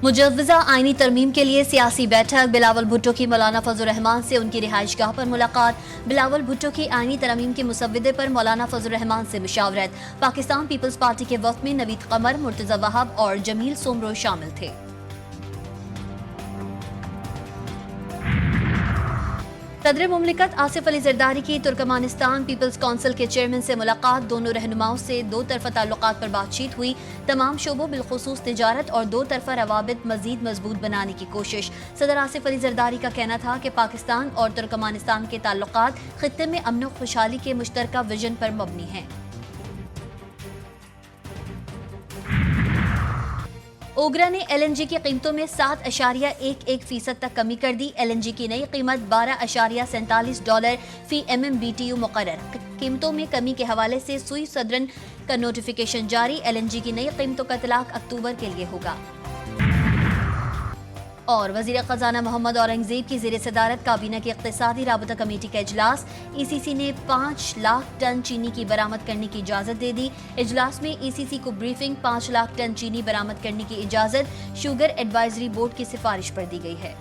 मुजव्वज़ा आईनी तरमीम के लिए सियासी बैठक। बिलावल भुट्टो की मौलाना फजल रहमान से उनकी रिहाइश गाह पर मुलाकात। बिलावल भुट्टो की आईनी तरमीम के मुसव्विदे पर मौलाना फजल रहमान से मुशावरत। पाकिस्तान पीपल्स पार्टी के वफ़द में नवीद कमर, मुर्तज़ा वहाब और जमील सोमरो शामिल थे। सदर मुमलिकत आसिफ अली जरदारी की तुर्कमानिस्तान पीपल्स काउंसिल के चेयरमैन से मुलाकात। दोनों रहनुमाओं से दो तरफा ताल्लुकात पर बातचीत हुई। तमाम शोबों बिलखुसूस तिजारत और दो तरफा रवाबित मजीद मजबूत बनाने की कोशिश। सदर आसिफ अली जरदारी का कहना था कि पाकिस्तान और तुर्कमानिस्तान के ताल्लुकात खित्ते में अमन और खुशहाली के मुश्तरका विजन पर मबनी हैं। ओगरा ने LNG की कीमतों में 7.11% तक कमी कर दी। LNG की नई कीमत $12.47 फी MMBTU मुकर्रर। कीमतों में कमी के हवाले से सुई सदरन का नोटिफिकेशन जारी। LNG की नई कीमतों का इतलाक अक्टूबर के लिए होगा। और वज़ीर ख़ज़ाना मोहम्मद औरंगज़ेब की ज़ेर सदारत काबीना की इक़्तिसादी राबता कमेटी का इजलास। ECC ने 5 लाख टन चीनी की बरामद करने की इजाज़त दे दी। इजलास में ECC को ब्रीफिंग। 5 लाख टन चीनी बरामद करने की इजाज़त शुगर एडवाइजरी बोर्ड की सिफारिश पर दी गई है।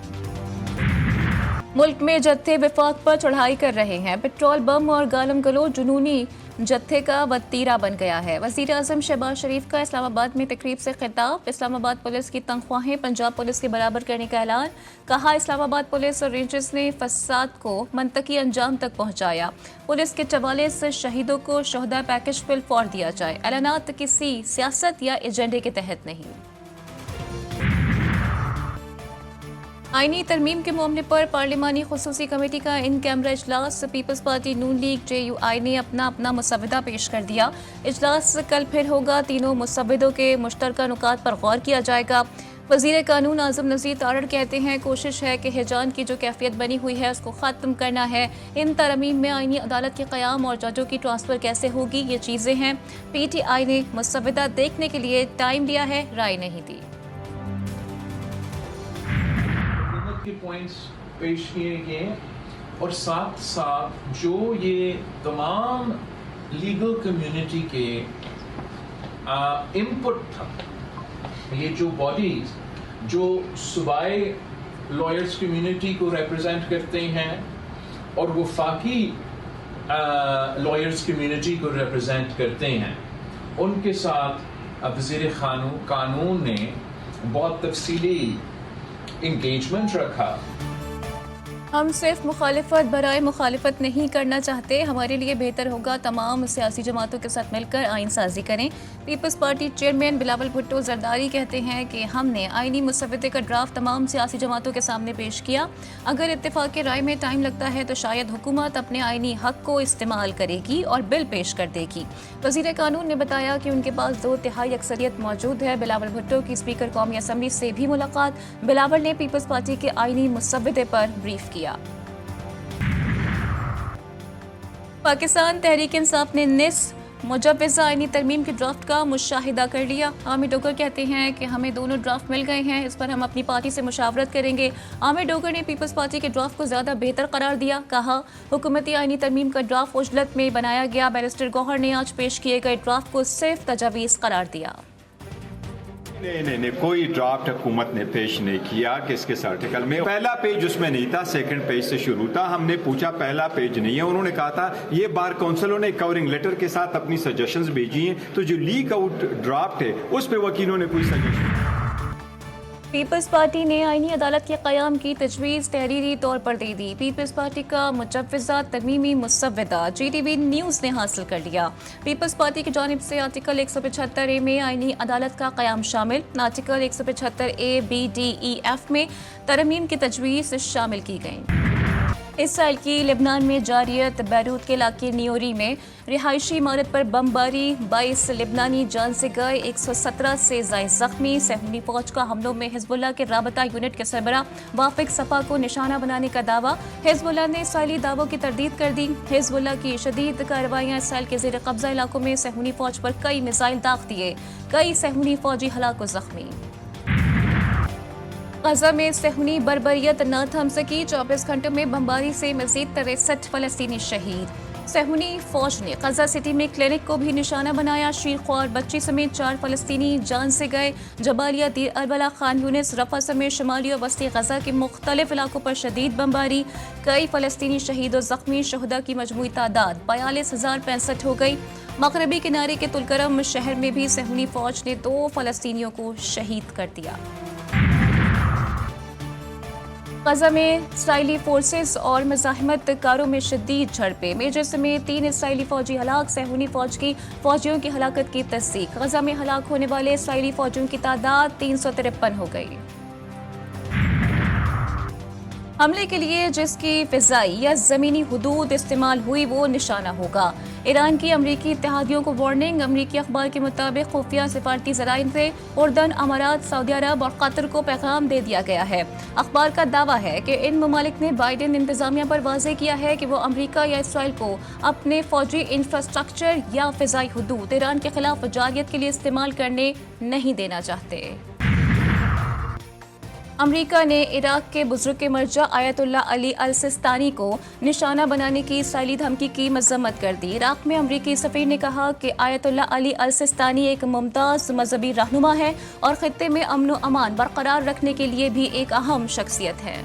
मुल्क में जत्थे विफाक पर चढ़ाई कर रहे हैं। पेट्रोल बम और गालम गलोच जुनूनी जत्थे का वतीरा बन गया है। वज़ीर आज़म शहबाज शरीफ का इस्लामाबाद में तकरीब से खिताब। इस्लामाबाद पुलिस की तनख्वाहें पंजाब पुलिस के बराबर करने का ऐलान। कहा, इस्लामाबाद पुलिस और रेंजर्स ने फसाद को मंतकी अंजाम तक पहुंचाया। पुलिस के 44 शहीदों को शहदा पैकेज फिल फॉर दिया जाए। ऐलानात किसी सियासत या एजेंडे के तहत नहीं। आईनी तरमीम के मामले पर पार्लिमानी खुसूसी कमेटी का इन कैमरा इजलास। पीपल्स पार्टी, नून लीग, JUI ने अपना मुसव्वदा पेश कर दिया। इजलास कल फिर होगा। तीनों मुसव्वदों के मुश्तरका नुकात पर गौर किया जाएगा। वज़ीर कानून आज़म नज़ीर तारड़ कहते हैं, कोशिश है कि हिजान की जो कैफियत बनी हुई है उसको ख़त्म करना है। इन तरमीम में आईनी अदालत के क़याम और जजों की ट्रांसफ़र कैसे होगी, ये चीज़ें हैं। PTI ने मुसव्वदा देखने के लिए टाइम दिया है, राय नहीं दी। पॉइंट्स पेश किए गए और साथ साथ जो ये तमाम लीगल कम्युनिटी के इनपुट था, ये जो बॉडीज जो सूबाई लॉयर्स कम्युनिटी को रिप्रेजेंट करते हैं और वफाकी लॉयर्स कम्युनिटी को रिप्रेजेंट करते हैं, उनके साथ वज़ीर कानून ने बहुत तफसीली इंगेजमेंट रखा। हम सिर्फ मुखालिफत बराए मुखालिफत नहीं करना चाहते। हमारे लिए बेहतर होगा तमाम सियासी जमातों के साथ मिलकर आइन साजी करें। पीपल्स पार्टी चेयरमैन बिलावल भुट्टो जरदारी कहते हैं कि हमने आइनी मुसव्वदे का ड्राफ्ट तमाम सियासी जमातों के सामने पेश किया। अगर इत्तेफाक की राय में टाइम लगता है तो शायद हुकूमत अपने आइनी हक को इस्तेमाल करेगी और बिल पेश कर देगी। वज़ीर कानून ने बताया कि उनके पास 2/3 अक्सरियत मौजूद है। बिलावल भुट्टो की स्पीकर कौमी असम्बली से भी मुलाकात। बिलावल ने पीपल्स पार्टी के आइनी मुसव्वदे पर ब्रीफ किया। पाकिस्तान तहरीक इंसाफ ने मुजव्वज़ा आईनी तरमीम के ड्राफ्ट का मुशाहिदा कर लिया। आमिर डोगर कहते हैं कि हमें दोनों ड्राफ्ट मिल गए हैं, इस पर हम अपनी पार्टी से मुशावरत करेंगे। आमिर डोगर ने पीपल्स पार्टी के ड्राफ्ट को ज़्यादा बेहतर करार दिया। कहा, हुकूमती आईनी तरमीम का ड्राफ्ट उजलत में बनाया गया। बैरिस्टर गौहर ने आज पेश किए गए ड्राफ्ट को सिर्फ तजावीज़ करार दिया। नहीं, कोई ड्राफ्ट हुकूमत ने पेश नहीं किया कि इसके आर्टिकल में पहला पेज उसमें नहीं था, सेकंड पेज से शुरू था। हमने पूछा पहला पेज नहीं है, उन्होंने कहा था ये बार काउंसिलों ने कवरिंग लेटर के साथ अपनी सजेशंस भेजी हैं, तो जो लीक आउट ड्राफ्ट है उस पे वकीलों ने कोई सजेशन। पीपल्स पार्टी ने आईनी अदालत के क़याम की तजवीज़ तहरीरी तौर पर दे दी। पीपल्स पार्टी का मुजव्वज़ा तरमीमी मुसव्वदा GTV न्यूज़ ने हासिल कर लिया। पीपल्स पार्टी की जानिब से आर्टिकल 175A में आईनी अदालत का क़याम शामिल। Article 175A, B, D, E, F में तरमीम की तजवीज़ शामिल की गई। इस साल की लेबनान में जारियत बैरूत के इलाके नियोरी में रिहायशी इमारत पर बमबारी, 22 लेबनानी जान से गए, 117 से ज़ायद ज़ख्मी। सहूनी फौज का हमलों में हिजबुल्लाह के राबता यूनिट के सरबरा वाफिक सपा को निशाना बनाने का दावा। हिजबुल्लाह ने इसराइली दावों की तरदीद कर दी। हिजबुल्लाह की शदीद कार्रवाइयाँ इसराइल के ज़ेर कब्जा इलाकों में सहूनी फौज पर कई मिसाइल दाग दिए, कई सहूनी फौजी हलाक व ज़ख्मी। गजा में सहूनी बर्बरियत न थम सकी, 24 घंटों में बमबारी से मजीद 63 फलस्तीनी शहीद। صہیونی فوج نے غزہ سٹی میں کلینک کو بھی نشانہ بنایا. شیر خوار بچی سمیت 4 فلسطینی جان سے گئے. جبالیہ دیر اربلا خان یونس رفح سمیت شمالی اور وسطی غزہ کے مختلف علاقوں پر شدید بمباری. کئی فلسطینی شہید و زخمی. شہداء کی مجموعی تعداد 42,065 ہو گئی. مغربی کنارے کے تلکرم شہر میں بھی صہیونی فوج نے 2 فلسطینیوں کو شہید کر دیا. غزہ میں اسرائیلی فورسز اور مزاحمت کاروں میں شدید جھڑپیں. میجر سمیت 3 اسرائیلی فوجی ہلاک. صہیونی فوج کی فوجیوں کی ہلاکت کی تصدیق. غزہ میں ہلاک ہونے والے اسرائیلی فوجیوں کی تعداد 353 ہو گئی. حملے کے لیے جس کی فضائی یا زمینی حدود استعمال ہوئی وہ نشانہ ہوگا. ایران کی امریکی اتحادیوں کو وارننگ. امریکی اخبار کے مطابق خفیہ سفارتی ذرائع سے اردن، امارات، سعودی عرب اور قطر کو پیغام دے دیا گیا ہے. اخبار کا دعویٰ ہے کہ ان ممالک نے بائیڈن انتظامیہ پر واضح کیا ہے کہ وہ امریکہ یا اسرائیل کو اپنے فوجی انفراسٹرکچر یا فضائی حدود ایران کے خلاف جارحیت کے لیے استعمال کرنے نہیں دینا چاہتے. امریکہ نے عراق کے بزرگ مرجع آیت اللہ علی السیستانی کو نشانہ بنانے کی اسرائیلی دھمکی کی مذمت کر دی. عراق میں امریکی سفیر نے کہا کہ آیت اللہ علی السیستانی ایک ممتاز مذہبی رہنما ہے اور خطے میں امن و امان برقرار رکھنے کے لیے بھی ایک اہم شخصیت ہے.